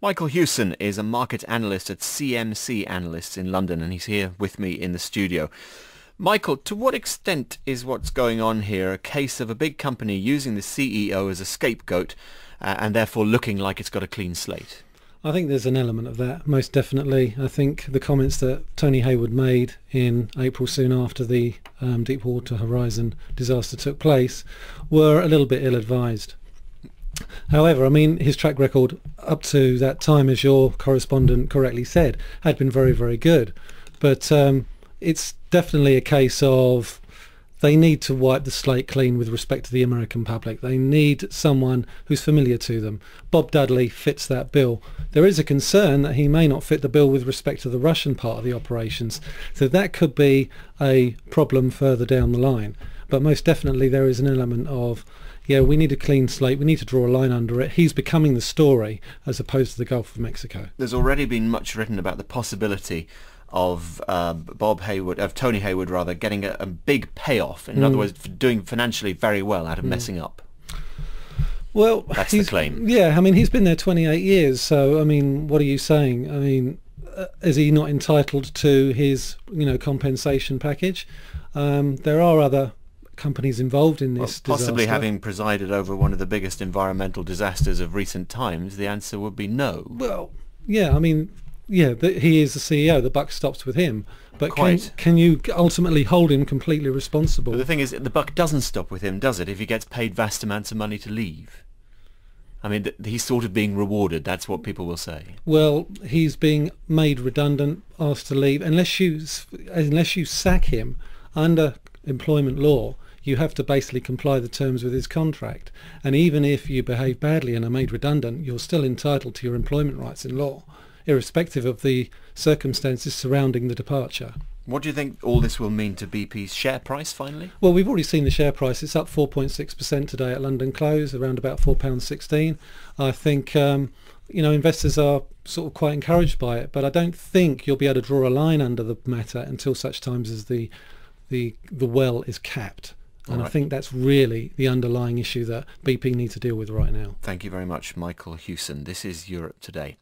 Michael Hewson is a market analyst at CMC Analysts in London, and he's here with me in the studio. Michael, to what extent is what's going on here a case of a big company using the CEO as a scapegoat and therefore looking like it's got a clean slate? I think there's an element of that, most definitely. I think the comments that Tony Hayward made in April, soon after the Deepwater Horizon disaster took place, were a little bit ill-advised. However, I mean, his track record up to that time, as your correspondent correctly said, had been very, very good. But it's definitely a case of they need to wipe the slate clean with respect to the American public. They need someone who's familiar to them. Bob Dudley fits that bill. There is a concern that he may not fit the bill with respect to the Russian part of the operations. So that could be a problem further down the line. But most definitely there is an element of, yeah, we need a clean slate. We need to draw a line under it. He's becoming the story as opposed to the Gulf of Mexico. There's already been much written about the possibility of Tony Hayward rather, getting a big payoff. In other words, for doing financially very well out of messing up. Well, that's the claim. Yeah, I mean, he's been there 28 years. So, I mean, what are you saying? I mean, is he not entitled to his, compensation package? There are other companies involved in this possibly disaster. Having presided over one of the biggest environmental disasters of recent times, the answer would be no. Well, yeah, I mean, yeah, he is the CEO. The buck stops with him. But can you ultimately hold him completely responsible? But the thing is, the buck doesn't stop with him, does it, if he gets paid vast amounts of money to leave? I mean, he's sort of being rewarded. That's what people will say. Well, he's being made redundant, asked to leave. Unless you sack him under employment law, you have to basically comply the terms with his contract. And even if you behave badly and are made redundant, you're still entitled to your employment rights in law, irrespective of the circumstances surrounding the departure. What do you think all this will mean to BP's share price finally? Well, we've already seen the share price. It's up 4.6% today at London close, around about £4.16. I think investors are sort of quite encouraged by it, but I don't think you'll be able to draw a line under the matter until such times as the well is capped. And I think that's really the underlying issue that BP need to deal with right now. Thank you very much, Michael Hewson. This is Europe Today.